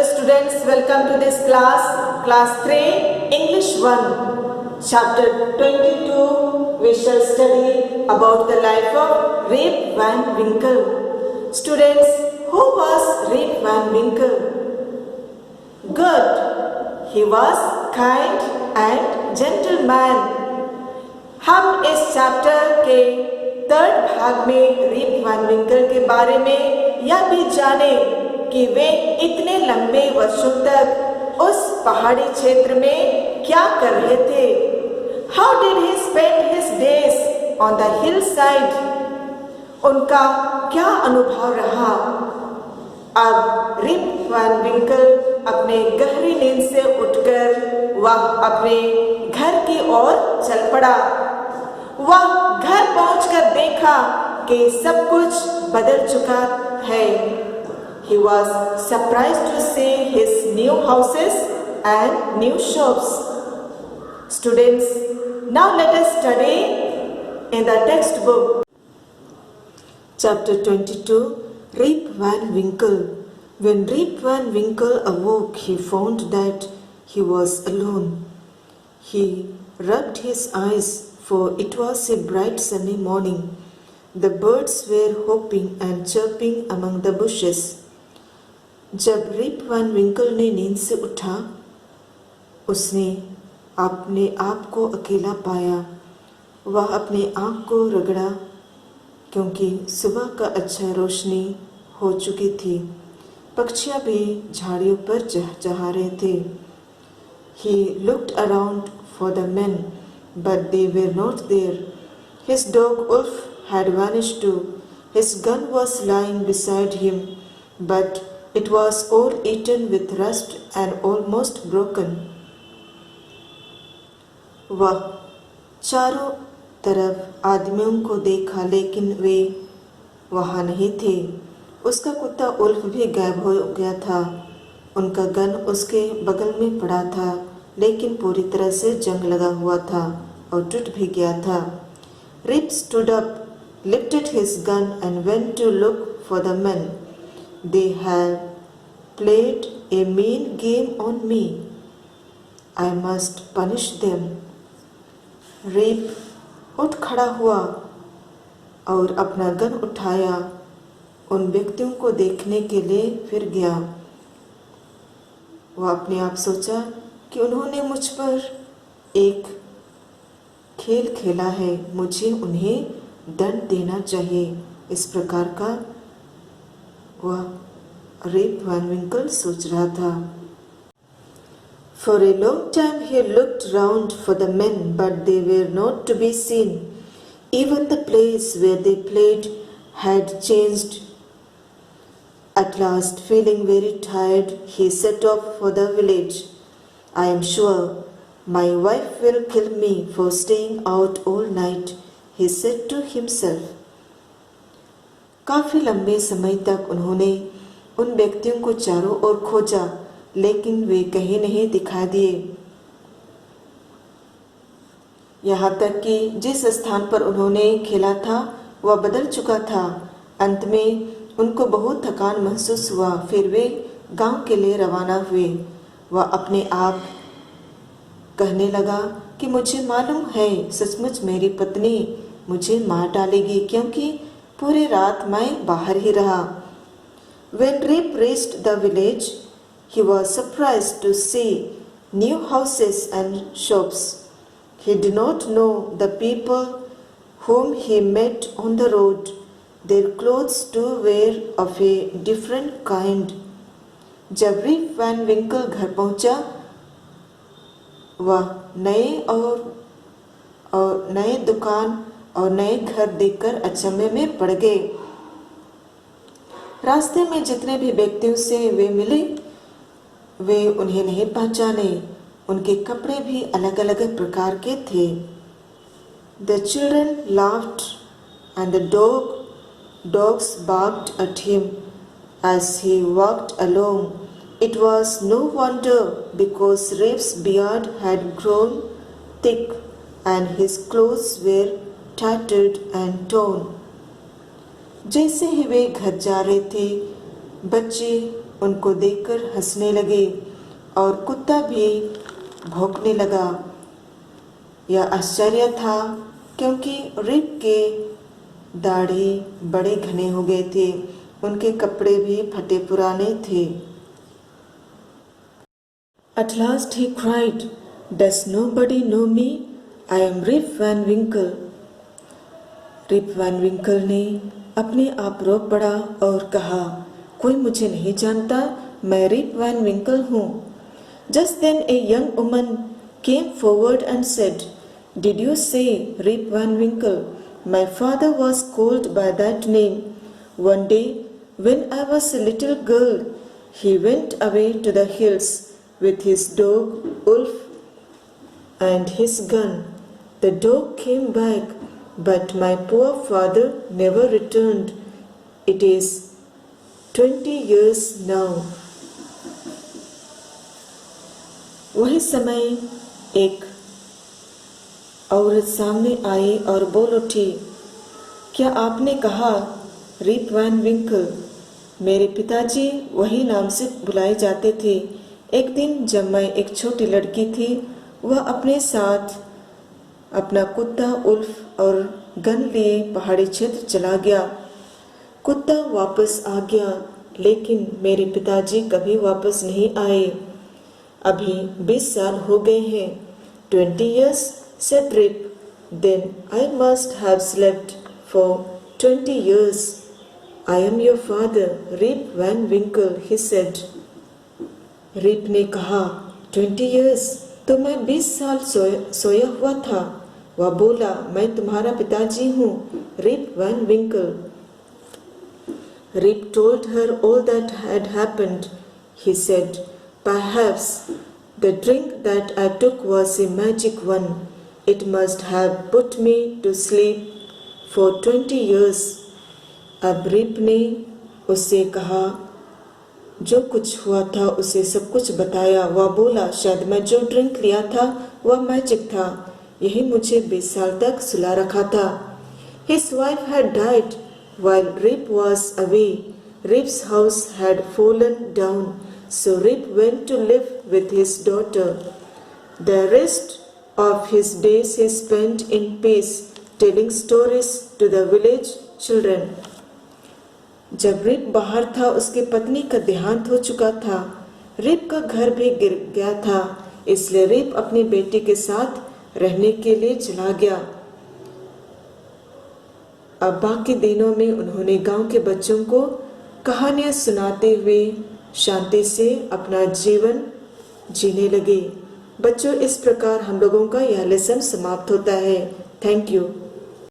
Students, welcome to this class 3, English 1, chapter 22. We shall study about the life of Rip Van Winkle. Students, who was Rip Van Winkle? Good. He was kind and gentle man. हम इस chapter के 3rd भाग में rib Van विंकल के बारे में यह भी जाने कि वे इतने लंबे वर्षों तक उस पहाड़ी क्षेत्र में क्या कर रहे थे. How did he spend his days on the hillside? उनका क्या अनुभव रहा. अब रिप वैन विंकल अपने गहरी नींद से उठकर वह अपने घर की ओर चल पड़ा. वह घर पहुंचकर देखा कि सब कुछ बदल चुका है. He was surprised to see his new houses and new shops. Students, now let us study in the textbook. Chapter 22, Rip Van Winkle. When Rip Van Winkle awoke, he found that he was alone. He rubbed his eyes, for it was a bright sunny morning. The birds were hopping and chirping among the bushes. जब rib Van Winkle ने नींद से उठा, उसने अपने आप को अकेला पाया. वह अपने आँख को रगड़ा क्योंकि सुबह का अच्छा रोशनी हो चुकी थी. पक्षियाँ भी झाड़ियों पर चहचहा रहे थे. He looked around for the men, but they were not there. His dog Ulf had vanished too. His gun was lying beside him, but it was all eaten with rust and almost broken. वह चारों तरफ आदमियों को देखा, लेकिन वे वहाँ नहीं थे. उसका कुत्ता उल्फ भी गायब हो गया था. उनका गन उसके बगल में पड़ा था, लेकिन पूरी तरह से जंग लगा हुआ था और टूट भी गया था. Rip stood up, lifted his gun and went to look for the men. They had played a mean game on me. I must punish them. Rip उठ खड़ा हुआ और अपना गन उठाया. उन व्यक्तियों को देखने के लिए फिर गया. वह अपने आप सोचा कि उन्होंने मुझ पर एक खेल खेला है, मुझे उन्हें दंड देना चाहिए. इस प्रकार का वह रिप वैन विंकल सोच रहा था. For a long time he looked round for the men, but they were not to be seen. Even the place where they played had changed. At last, feeling very tired, he set off for the village. I am sure my wife will kill me for staying out all night, he said to himself. काफी लंबे समय तक उन्होंने उन व्यक्तियों को चारों ओर खोजा, लेकिन वे कहीं नहीं दिखाई दिए. यहाँ तक कि जिस स्थान पर उन्होंने खेला था वह बदल चुका था. अंत में उनको बहुत थकान महसूस हुआ. फिर वे गांव के लिए रवाना हुए. वह अपने आप कहने लगा कि मुझे मालूम है सचमुच मेरी पत्नी मुझे मार डालेगी, क्योंकि पूरी रात मैं बाहर ही रहा. When Rip reached the village, he was surprised to see new houses and shops. He did not know the people whom he met on the road. Their clothes too were of a different kind. जब rib Van विंकल घर पहुंचा, वह नए दुकान और नए घर देखकर अचंभे में पड़ गए. रास्ते में जितने भी व्यक्तियों से वे मिले, वे उन्हें नहीं पहचाने. उनके कपड़े भी अलग अलग प्रकार के थे. The children laughed and the dogs barked at him as he walked along. It was no wonder, because Rip's beard had grown thick and his clothes were tattered and torn. जैसे ही वे घर जा रहे थे, बच्चे उनको देखकर हंसने लगे और कुत्ता भी भौंकने लगा। यह आश्चर्य था क्योंकि रिप के दाढ़ी बड़े घने हो गए थे, उनके कपड़े भी फटे पुराने थे। At last he cried, "Does nobody know me? I am Rip Van Winkle." Rip Van Winkle ने अपने आप रो पड़ा और कहा, कोई मुझे नहीं जानता, मैं रिप वैन विंकल हूँ। Just then a young woman came forward and said, "Did you say Rip Van Winkle? My father was called by that name. One day, when I was a little girl, he went away to the hills with his dog Wolf and his gun. The dog came back, but my poor father never returned. It is 20 years now." वही समय एक औरत सामने आई और बोल उठी, क्या आपने कहा रिप वैन विंकल? मेरे पिताजी वही नाम से बुलाए जाते थे। एक दिन जब मैं एक छोटी लड़की थी, वह अपने साथ अपना कुत्ता उल्फ और गन लिए पहाड़ी क्षेत्र चला गया। कुत्ता वापस आ गया, लेकिन मेरे पिताजी कभी वापस नहीं आए। अभी 20 साल हो गए हैं। 20 years, said Rip. Then I must have slept for 20 years. I am your father, Rip Van Winkle, he said. Rip ने कहा, 20 years, तो मैं 20 साल सोया हुआ था। वह बोला, मैं तुम्हारा पिताजी हूँ, Rip Van Winkle. Rip told her all that had happened. He said, "Perhaps the drink that I took was a magic one. It must have put me to sleep for 20 years." अब rib ने उससे कहा, जो कुछ हुआ था उसे सब कुछ बताया। वह बोला, शायद मैं जो ड्रिंक लिया था वह मैजिक था, यही मुझे 20 साल तक सुला रखा था। His wife had died while Rip was away. Rip's house had fallen down, so Rip went to live with his daughter. The rest of his days he spent in peace, telling stories to the village children. जब rib बाहर था, उसकी पत्नी का देहांत हो चुका था। रिप का घर भी गिर गया था, इसलिए रिप अपनी बेटी के साथ रहने के लिए चला गया। अब बाकी दिनों में उन्होंने गांव के बच्चों को कहानियां सुनाते हुए शांति से अपना जीवन जीने लगे। बच्चों, इस प्रकार हम लोगों का यह लेसन समाप्त होता है। Thank you.